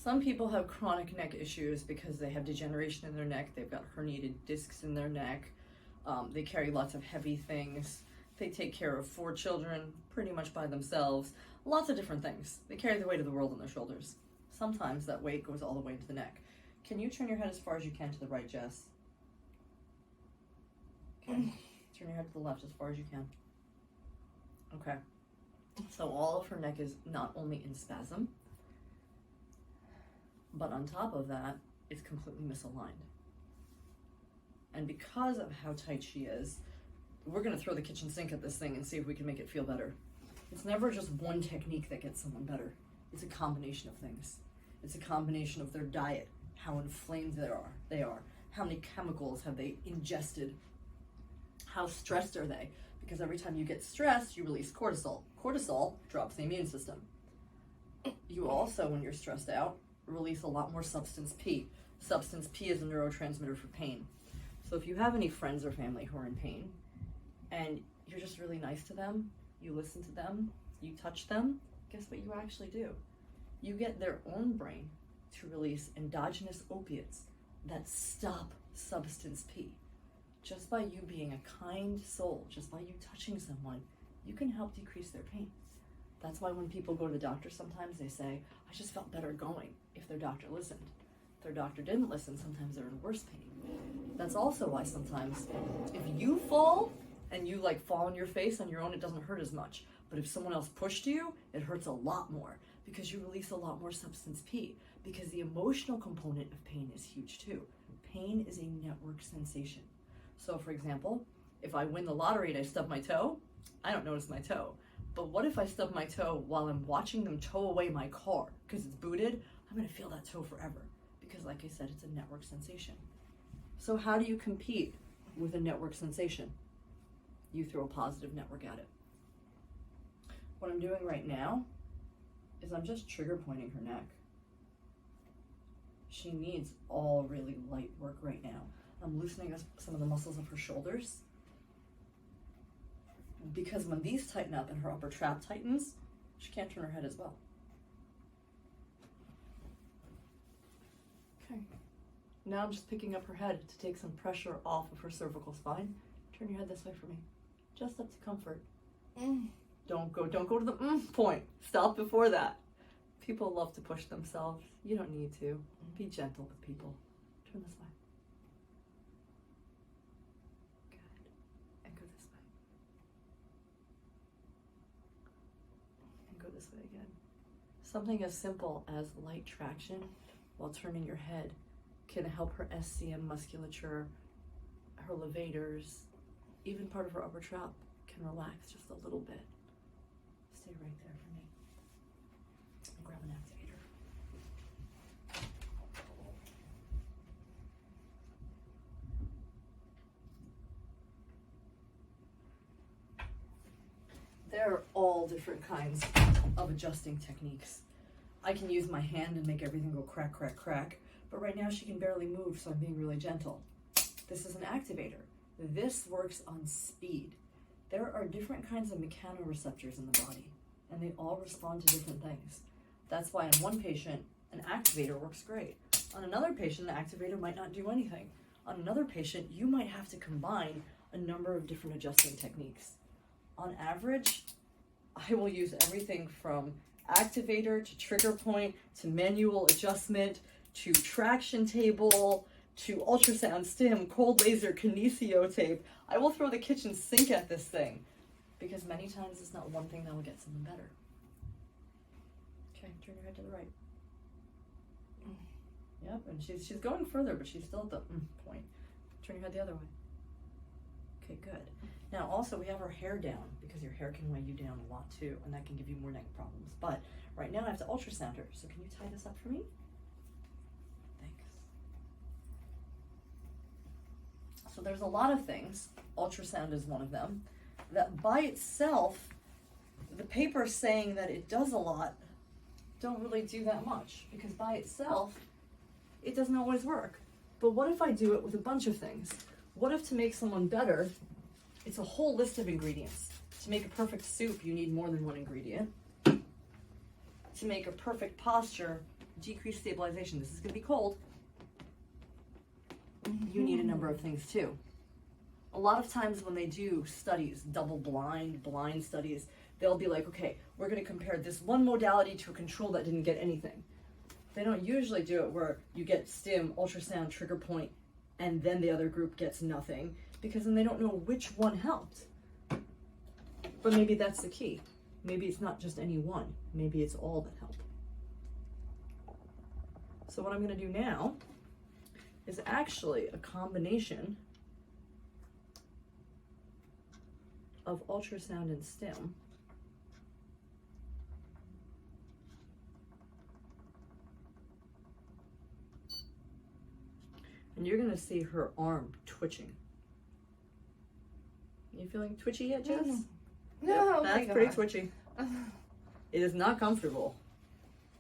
Some people have chronic neck issues because they have degeneration in their neck. They've got herniated discs in their neck. They carry lots of heavy things. They take care of 4 children pretty much by themselves. Lots of different things. They carry the weight of the world on their shoulders. Sometimes that weight goes all the way to the neck. Can you turn your head as far as you can to the right, Jess? Okay. Turn your head to the left as far as you can. Okay. So all of her neck is not only in spasm, but on top of that, it's completely misaligned. And because of how tight she is, we're gonna throw the kitchen sink at this thing and see if we can make it feel better. It's never just one technique that gets someone better. It's a combination of things. It's a combination of their diet, how inflamed they are, how many chemicals have they ingested, how stressed are they? Because every time you get stressed, you release cortisol. Cortisol drops the immune system. You also, when you're stressed out, release a lot more substance P. Substance P is a neurotransmitter for pain. So if you have any friends or family who are in pain, and you're just really nice to them, you listen to them, you touch them, guess what you actually do? You get their own brain to release endogenous opiates that stop substance P. Just by you being a kind soul, just by you touching someone, you can help decrease their pain. That's why when people go to the doctor, sometimes they say, I just felt better going, if their doctor listened. If their doctor didn't listen, sometimes they're in worse pain. That's also why sometimes if you fall and you fall on your face on your own, it doesn't hurt as much. But if someone else pushed you, it hurts a lot more because you release a lot more substance P, because the emotional component of pain is huge too. Pain is a network sensation. So for example, if I win the lottery and I stub my toe, I don't notice my toe. But what if I stub my toe while I'm watching them tow away my car because it's booted? I'm gonna feel that toe forever because like I said, it's a network sensation. So how do you compete with a network sensation? You throw a positive network at it. What I'm doing right now is I'm just trigger pointing her neck. She needs all really light work right now. I'm loosening some of the muscles of her shoulders because when these tighten up and her upper trap tightens, she can't turn her head as well. Okay. Now I'm just picking up her head to take some pressure off of her cervical spine. Turn your head this way for me. Just up to comfort. Don't go to the point. Stop before that. People love to push themselves. You don't need to. Be gentle with people. Turn this way. Good. And go this way. And go this way again. Something as simple as light traction while turning your head can help her SCM musculature, her levators, even part of her upper trap can relax just a little bit. Stay right there for me. I'll grab an activator. There are all different kinds of adjusting techniques. I can use my hand and make everything go crack, crack, crack, but right now she can barely move, so I'm being really gentle. This is an activator. This works on speed. There are different kinds of mechanoreceptors in the body, and they all respond to different things. That's why on one patient, an activator works great. On another patient, an activator might not do anything. On another patient, you might have to combine a number of different adjusting techniques. On average, I will use everything from activator to trigger point to manual adjustment to traction table to ultrasound stim, cold laser, kinesio tape. I will throw the kitchen sink at this thing because many times it's not one thing that will get someone better. Okay, turn your head to the right. Yep, and she's going further, but she's still at the point. Turn your head the other way. Okay, good. Now also we have our hair down because your hair can weigh you down a lot too, and that can give you more neck problems. But right now I have to ultrasound her, so can you tie this up for me? Thanks. So there's a lot of things, ultrasound is one of them, that by itself, the papers saying that it does a lot don't really do that much, because by itself, it doesn't always work. But what if I do it with a bunch of things? What if to make someone better, it's a whole list of ingredients. To make a perfect soup, you need more than one ingredient. To make a perfect posture, decrease stabilization, this is going to be cold, you need a number of things too. A lot of times when they do studies, double-blind, blind studies, they'll be like, okay, we're going to compare this one modality to a control that didn't get anything. They don't usually do it where you get stim, ultrasound, trigger point, and then the other group gets nothing, because then they don't know which one helped. But maybe that's the key. Maybe it's not just any one. Maybe it's all that help. So what I'm going to do now is actually a combination of ultrasound and stim. And you're going to see her arm twitching. You feeling twitchy yet, Jess? No, yep, that's pretty twitchy. It is not comfortable.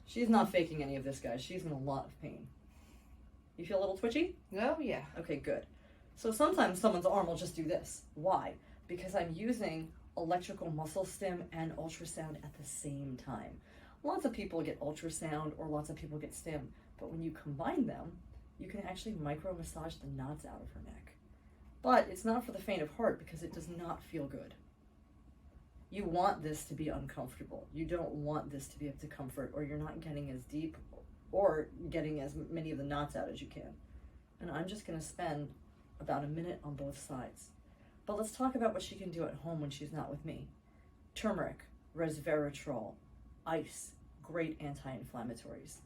She's not faking any of this, guys. She's in a lot of pain. You feel a little twitchy? No, yeah. Okay, good. So sometimes someone's arm will just do this. Why? Because I'm using electrical muscle stim and ultrasound at the same time. Lots of people get ultrasound or lots of people get stim, but when you combine them, you can actually micro massage the knots out of her neck. But it's not for the faint of heart because it does not feel good. You want this to be uncomfortable. You don't want this to be able to comfort, or you're not getting as deep or getting as many of the knots out as you can. And I'm just going to spend about a minute on both sides. But let's talk about what she can do at home when she's not with me. Turmeric, resveratrol, ice, great anti-inflammatories.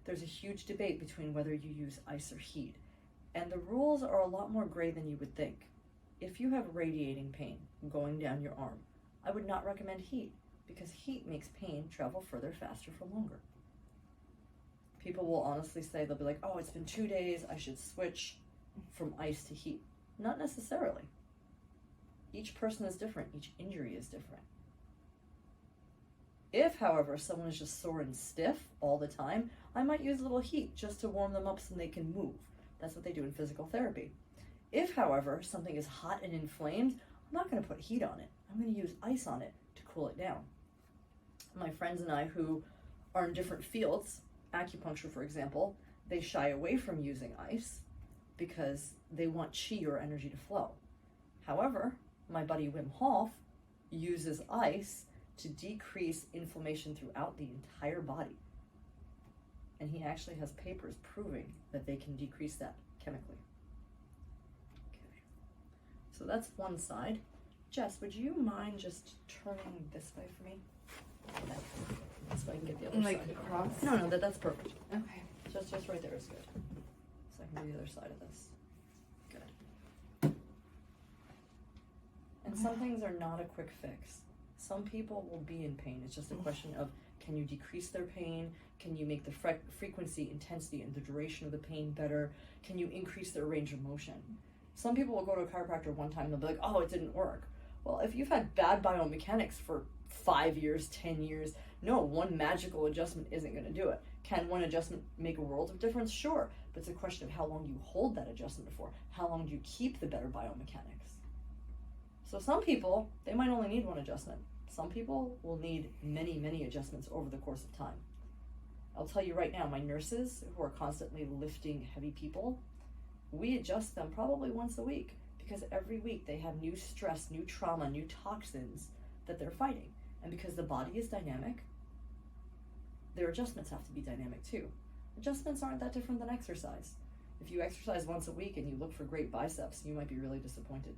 There's a huge debate between whether you use ice or heat, and the rules are a lot more gray than you would think. If you have radiating pain going down your arm, I would not recommend heat, because heat makes pain travel further, faster, for longer. People will honestly say, they'll be like, oh, it's been 2 days, I should switch from ice to heat. Not necessarily. Each person is different, each injury is different. If, however, someone is just sore and stiff all the time, I might use a little heat just to warm them up so they can move. That's what they do in physical therapy. If, however, something is hot and inflamed, I'm not going to put heat on it. I'm going to use ice on it to cool it down. My friends and I who are in different fields, acupuncture for example, they shy away from using ice because they want chi or energy to flow. However, my buddy Wim Hof uses ice to decrease inflammation throughout the entire body. And he actually has papers proving that they can decrease that chemically. Okay. So that's one side. Jess, would you mind just turning this way for me? Okay. So I can get the other like side. Across? No, that's perfect. Okay. Just right there is good. So I can do the other side of this. Good. And some things are not a quick fix. Some people will be in pain. It's just a question of, can you decrease their pain? Can you make the frequency, intensity, and the duration of the pain better? Can you increase their range of motion? Some people will go to a chiropractor one time and they'll be like, oh, it didn't work. Well, if you've had bad biomechanics for 5 years, 10 years, no, one magical adjustment isn't going to do it. Can one adjustment make a world of difference? Sure. But it's a question of how long you hold that adjustment for. How long do you keep the better biomechanics? So some people, they might only need one adjustment. Some people will need many, many adjustments over the course of time. I'll tell you right now, my nurses who are constantly lifting heavy people, we adjust them probably once a week because every week they have new stress, new trauma, new toxins that they're fighting. And because the body is dynamic, their adjustments have to be dynamic too. Adjustments aren't that different than exercise. If you exercise once a week and you look for great biceps, you might be really disappointed.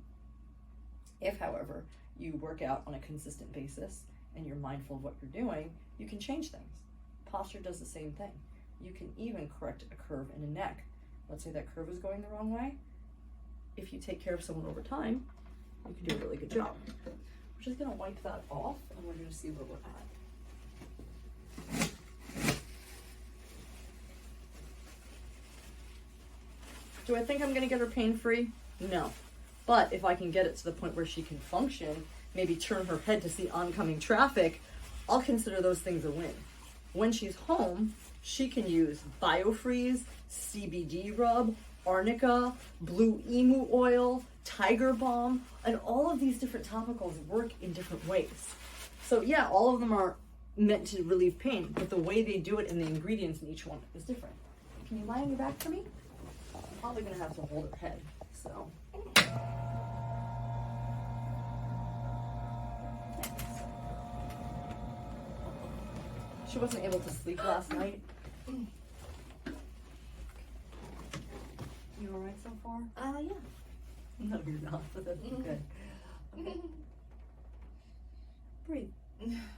If, however, you work out on a consistent basis and you're mindful of what you're doing, you can change things. Posture does the same thing. You can even correct a curve in a neck. Let's say that curve is going the wrong way. If you take care of someone over time, you can do a really good job. We're just going to wipe that off and we're going to see where we're at. Do I think I'm going to get her pain-free? No. But if I can get it to the point where she can function, maybe turn her head to see oncoming traffic, I'll consider those things a win. When she's home, she can use BioFreeze, CBD rub, arnica, blue emu oil, tiger balm, and all of these different topicals work in different ways. So yeah, all of them are meant to relieve pain, but the way they do it and the ingredients in each one is different. Can you lie on your back for me? I'm probably gonna have to hold her head, so. She wasn't able to sleep last night. You alright so far? Yeah. No, you're not, but that's good. Okay. Breathe.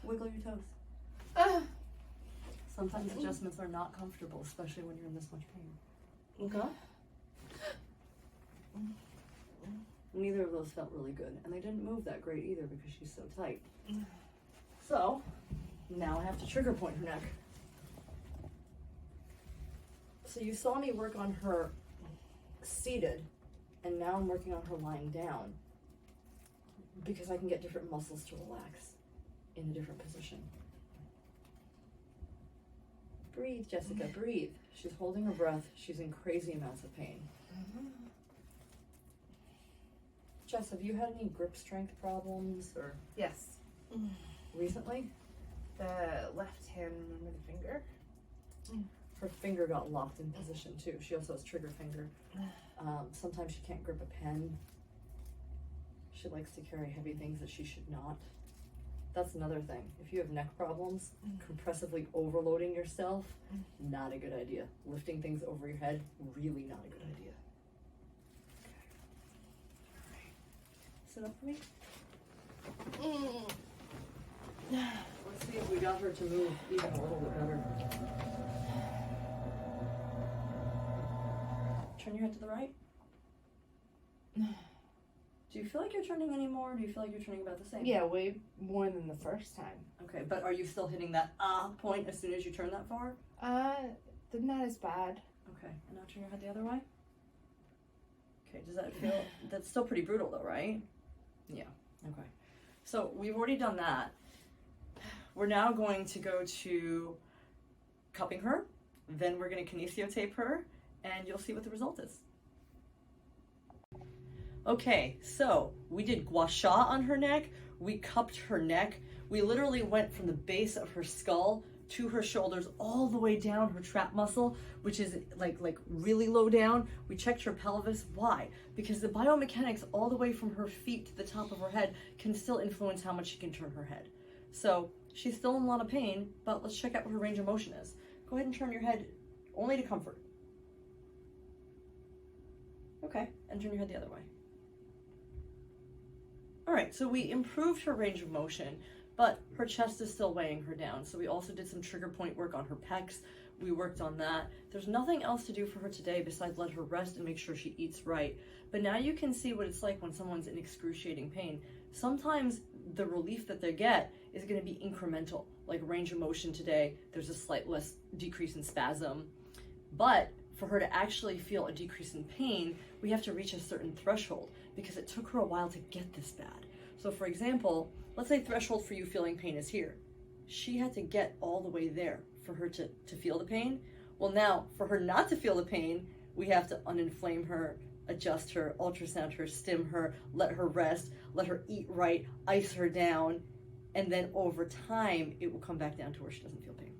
Wiggle your toes. Sometimes adjustments are not comfortable, especially when you're in this much pain. Okay? Neither of those felt really good, and they didn't move that great either because she's so tight. So, now I have to trigger point her neck. So you saw me work on her seated, and now I'm working on her lying down because I can get different muscles to relax in a different position. Breathe, Jessica, breathe. She's holding her breath. She's in crazy amounts of pain. Jess, have you had any grip strength problems or Yes. recently? The left hand, remember the finger? Her finger got locked in position too. She also has trigger finger. Sometimes she can't grip a pen. She likes to carry heavy things that she should not. That's another thing. If you have neck problems, compressively overloading yourself, not a good idea. Lifting things over your head, really not a good idea. Sit up for me. Let's see if we got her to move even a little bit better. Turn your head to the right. Do you feel like you're turning any more? Or do you feel like you're turning about the same? Yeah, way more than the first time. Okay, but are you still hitting that point as soon as you turn that far? Not as bad. Okay, and now turn your head the other way. Okay, does that feel, that's still pretty brutal though, right? Yeah, okay. So we've already done that. We're now going to go to cupping her, then we're going to kinesiotape her, and you'll see what the result is. Okay, so we did gua sha on her neck, we cupped her neck, we literally went from the base of her skull to her shoulders all the way down her trap muscle, which is like really low down. We checked her pelvis. Why? Because the biomechanics all the way from her feet to the top of her head can still influence how much she can turn her head. So she's still in a lot of pain, but let's check out what her range of motion is. Go ahead and turn your head only to comfort. Okay, and turn your head the other way. All right, so we improved her range of motion, but her chest is still weighing her down. So we also did some trigger point work on her pecs. We worked on that. There's nothing else to do for her today besides let her rest and make sure she eats right. But now you can see what it's like when someone's in excruciating pain. Sometimes the relief that they get is going to be incremental, like range of motion today. There's a slight less decrease in spasm. But for her to actually feel a decrease in pain, we have to reach a certain threshold because it took her a while to get this bad. So for example, let's say threshold for you feeling pain is here. She had to get all the way there for her to feel the pain. Well, now for her not to feel the pain, we have to uninflame her, adjust her, ultrasound her, stim her, let her rest, let her eat right, ice her down, and then over time, it will come back down to where she doesn't feel pain.